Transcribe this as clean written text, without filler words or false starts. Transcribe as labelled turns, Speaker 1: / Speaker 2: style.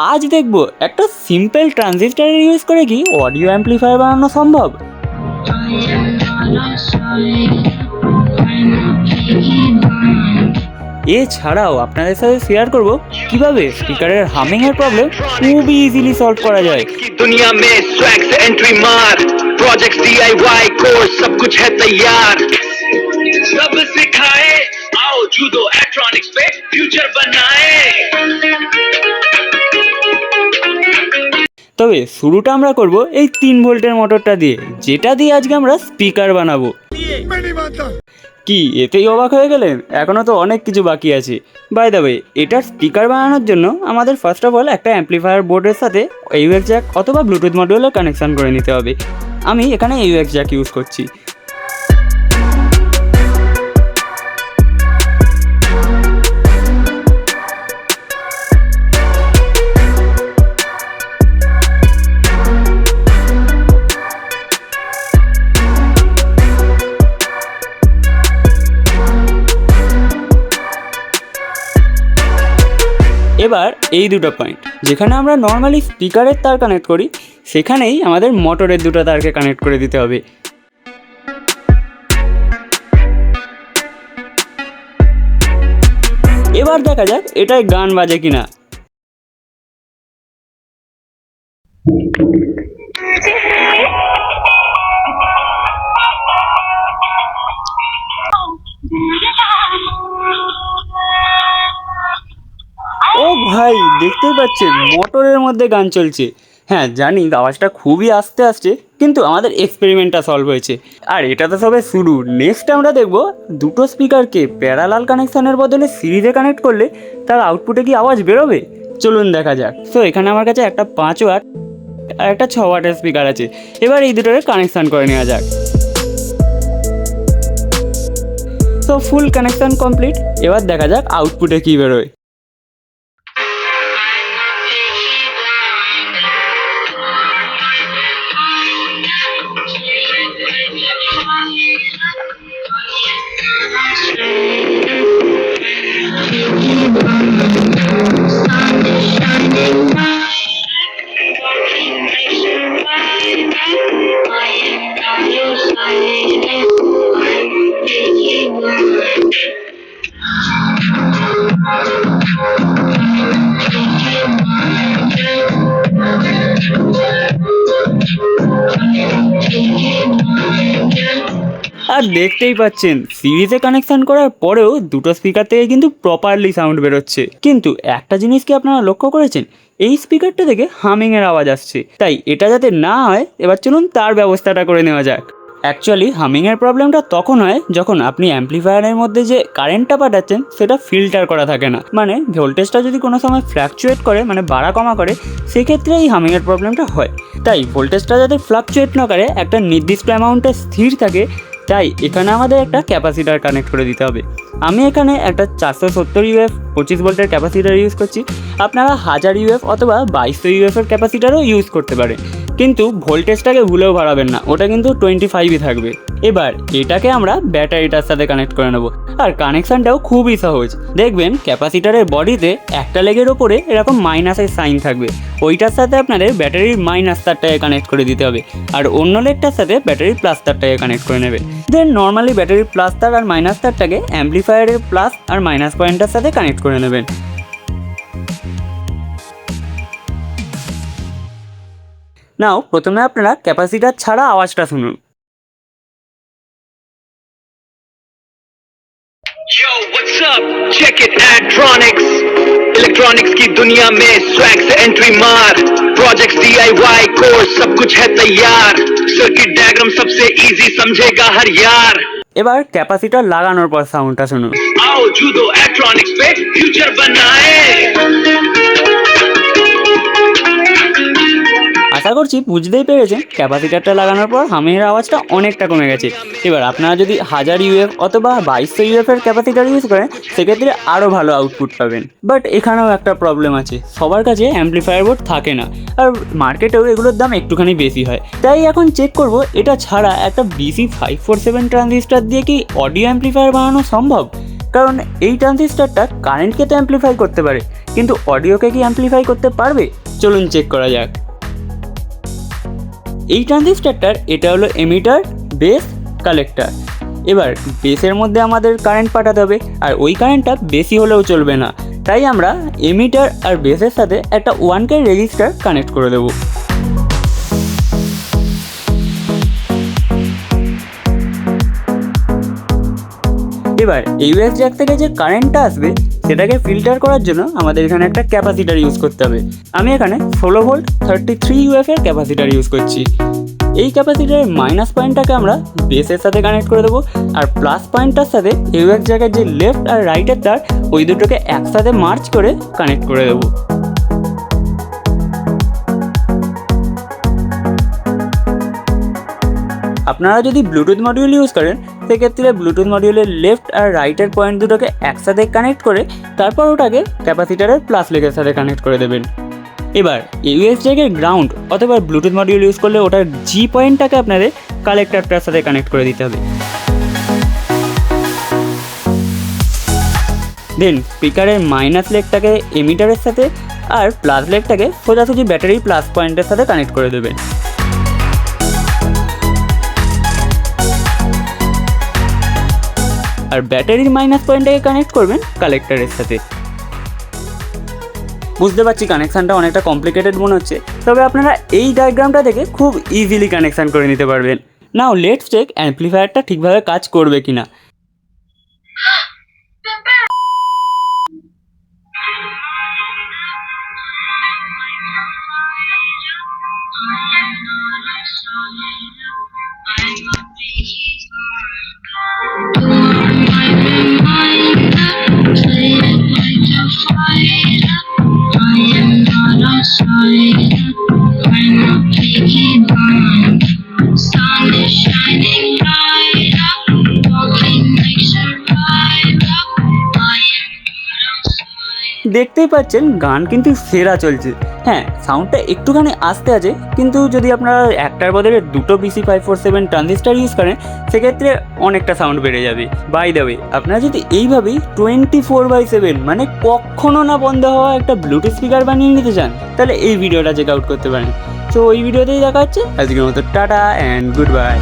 Speaker 1: আজ দেখব একটা সিম্পল ট্রানজিস্টরের ইউজ করে কি অডিও অ্যাম্প্লিফায়ার বানানো সম্ভব। এছাড়াও আপনাদের সাথে শেয়ার করব কিভাবে স্পিকারের হামিং এর প্রবলেম খুবই ইজিলি সলভ করা যায়।
Speaker 2: दुनिया में स्वैग से एंट्री मार, प्रोजेक्ट्स DIY कोर्स सब कुछ है तैयार, सब सिखाए, आओ जूडो इलेक्ट्रॉनिक्स पे फ्यूचर बनाए।
Speaker 1: তবে শুরুটা আমরা করব এই 3 ভোল্টের মোটরটা দিয়ে, যেটা দিয়ে আজকে আমরা স্পিকার বানাবো। কি এতেই অবাক হয়ে গেলেন? এখনও তো অনেক কিছু বাকি আছে। বাই দ্য ওয়ে, এটার স্পিকার বানানোর জন্য আমাদের ফার্স্ট অফ অল একটা অ্যাম্প্লিফায়ার বোর্ডের সাথে AUX জ্যাক অথবা ব্লুটুথ মডিউলের কানেকশান করে নিতে হবে। আমি এখানে AUX জ্যাক ইউজ করছি। এবার এই দুটো পয়েন্ট যেখানে আমরা নর্মালি স্পিকারের তার কানেক্ট করি, সেখানেই আমাদের মোটরের দুটো তারকে কানেক্ট করে দিতে হবে। এবার দেখা যাক এটায় গান বাজে কিনা। ও ভাই, দেখতেই পাচ্ছেন মোটরের মধ্যে গান চলছে। হ্যাঁ জানি আওয়াজটা খুবই আস্তে আসছে, কিন্তু আমাদের এক্সপেরিমেন্টটা সলভ হয়েছে। আর এটা তো সবে শুরু। নেক্সট আমরা দেখব দুটো স্পিকারকে প্যারালাল কানেকশানের বদলে সিরিজে কানেক্ট করলে তার আউটপুটে কি আওয়াজ বেরোবে। চলুন দেখা যাক। সো এখানে আমার কাছে একটা 5 ওয়াট আর একটা 6 ওয়াটের স্পিকার আছে। এবার এই দুটোরে কানেকশান করে নেওয়া যাক। So full connection complete. এবার দেখা যাক আউটপুটে কী বেরোয়। আর দেখতেই পাচ্ছেন সিরিজে কানেকশান করার পরেও দুটো স্পিকার থেকে কিন্তু প্রপারলি সাউন্ড বেরোচ্ছে। কিন্তু একটা জিনিস কি আপনারা লক্ষ্য করেছেন? এই স্পিকারটা থেকে হামিংয়ের আওয়াজ আসছে। তাই এটা যাতে না হয়, এবার চলুন তার ব্যবস্থাটা করে নেওয়া যাক। অ্যাকচুয়ালি হামিংয়ের প্রবলেমটা তখন হয় যখন আপনি অ্যাম্প্লিফায়ারের মধ্যে যে কারেন্টটা পাঠাচ্ছেন সেটা ফিল্টার করা থাকে না। মানে ভোল্টেজটা যদি কোনো সময় ফ্ল্যাকচুয়েট করে, মানে বাড়া কমা করে, সেক্ষেত্রে এই হামিংয়ের প্রবলেমটা হয়। তাই ভোল্টেজটা যাতে ফ্লাকচুয়েট না করে, একটা নির্দিষ্ট অ্যামাউন্টে স্থির থাকে, তাই এখানে আমাদের একটা ক্যাপাসিটার কানেক্ট করে দিতে হবে। আমি এখানে একটা 470 UF 25 ভোল্টের ক্যাপাসিটার ইউজ করছি। আপনারা 1000 UF অথবা 2200 UF এর ক্যাপাসিটারও ইউজ করতে পারেন, কিন্তু ভোল্টেজটাকে ভুলেও বাড়াবেন না, ওটা কিন্তু 25ই থাকবে। এবার এটাকে আমরা ব্যাটারিটার সাথে কানেক্ট করে নেব। আর কানেকশানটাও খুবই সহজ। দেখবেন ক্যাপাসিটারের বডিতে একটা লেগের ওপরে এরকম মাইনাসের সাইন থাকবে, ওইটার সাথে আপনাদের ব্যাটারির মাইনাস তারটাকে কানেক্ট করে দিতে হবে। আর অন্য লেগটার সাথে ব্যাটারির প্লাস তারটাকে কানেক্ট করে নেবে। দেন নর্মালি ব্যাটারির প্লাস তার আর মাইনাস তারটাকে অ্যাম্প্লিফায়ারের প্লাস আর মাইনাস পয়েন্টের সাথে কানেক্ট করে নেবেন। নাও প্রথমে আপনারা ক্যাপাসিটার ছাড়া আওয়াজটা শুনুন।
Speaker 2: Yo, what's up? Check it, Adtronics. Electronics की दुनिया में स्वैग से एंट्री मार, प्रोजेक्ट्स DIY कोर्स सब कुछ है तैयार, सर्किट डायग्राम सबसे इजी समझेगा हर यार।
Speaker 1: এবার ক্যাপাসিটার লাগানোর পর সাউন্ডটা শুনুন।
Speaker 2: आओ जूडो इलेक्ट्रॉनिक्स पे फ्यूचर बनाए।
Speaker 1: আশা করছি বুঝতেই পেরেছেন ক্যাপাসিটারটা লাগানোর পর হামিংয়ের আওয়াজটা অনেকটা কমে গেছে। এবার আপনারা যদি 1000 UF অথবা 2200 UF এর ক্যাপাসিটার ইউজ করেন, সেক্ষেত্রে আরও ভালো আউটপুট পাবেন। বাট এখানেও একটা প্রবলেম আছে, সবার কাছে অ্যাম্প্লিফায়ার বোর্ড থাকে না, আর মার্কেটেও এগুলোর দাম একটুখানি বেশি হয়। তাই এখন চেক করব এটা ছাড়া একটা BC547 ট্রানজিস্টার দিয়ে কি অডিও অ্যাম্প্লিফায়ার বানানো সম্ভব। কারণ এই ট্রানজিস্টারটা কারেন্টকে তো অ্যাম্প্লিফাই করতে পারে, কিন্তু অডিওকে কি অ্যাম্প্লিফাই করতে পারবে? চলুন চেক করা যাক। এই ট্রানজিস্টারটার এটা হলো এমিটার, বেস, কালেক্টর। এবার বেসের মধ্যে আমাদের কারেন্ট পাঠাতে হবে, আর ওই কারেন্টটা বেশি হলেও চলবে না, তাই আমরা এমিটার আর বেসের সাথে একটা 1K রেজিস্টার কানেক্ট করে দেবো। এবার ইউএস জ্যাক থেকে যে কারেন্টটা আসবে সেটাকে ফিল্টার করার জন্য আমাদের এখানে একটা ক্যাপাসিটার ইউজ করতে হবে। আমি এখানে 16 ভোল্ট 33 UF এর ক্যাপাসিটার ইউজ করছি। এই ক্যাপাসিটারের মাইনাস পয়েন্টটাকে আমরা বেসের সাথে কানেক্ট করে দেবো, আর প্লাস পয়েন্টটার সাথে ইউএস জ্যাকের যে লেফট আর রাইটের তার ওই দুটোকে একসাথে মার্চ করে কানেক্ট করে দেবো। আপনারা যদি ব্লুটুথ মডিউল ইউজ করেন সেক্ষেত্রে ব্লুটুথ মডিউলের লেফট আর রাইটের পয়েন্ট দুটোকে একসাথে কানেক্ট করে তারপর ওটাকে ক্যাপাসিটারের প্লাস লেগের সাথে কানেক্ট করে দেবেন। এবার ইউএস জ্যাকের গ্রাউন্ড অথবা ব্লুটুথ মডিউল ইউজ করলে ওটার জি পয়েন্টটাকে আপনাদের কালেক্টরটার সাথে কানেক্ট করে দিতে হবে। দেন স্পিকারের মাইনাস লেগটাকে এমিটারের সাথে আর প্লাস লেগটাকে সোজাসুজি ব্যাটারির প্লাস পয়েন্টের সাথে কানেক্ট করে দেবেন। আর ব্যাটারির মাইনাস পয়েন্টটাকে কানেক্ট করবেন কালেক্টরের সাথে। বুঝতে পারছি কানেকশানটা অনেকটা কমপ্লিকেটেড মনে হচ্ছে, তবে আপনারা এই ডায়াগ্রামটা দেখে খুব ইজিলি কানেকশান করে নিতে পারবেন। নাও লেটস চেক অ্যাম্প্লিফায়ারটা ঠিকভাবে কাজ করবে কিনা। দেখতেই পাচ্ছেন গান কিন্তু সেরা চলছে। হ্যাঁ, সাউন্ডটা একটুখানি আস্তে আছে, কিন্তু যদি আপনারা একটার বদলে দুটো BC547 ট্রানজিস্টার ইউজ করেন সেক্ষেত্রে অনেকটা সাউন্ড বেড়ে যাবে। বাই দ্য ওয়ে, আপনারা যদি এইভাবেই 24/7 মানে কখনো না বন্ধ হওয়া একটা ব্লুটুথ স্পিকার বানিয়ে নিতে চান তাহলে এই ভিডিওটা চেক আউট করতে পারেন। তো ওই ভিডিওতেই দেখা হচ্ছে। আজকের মতো টাটা অ্যান্ড গুড বাই।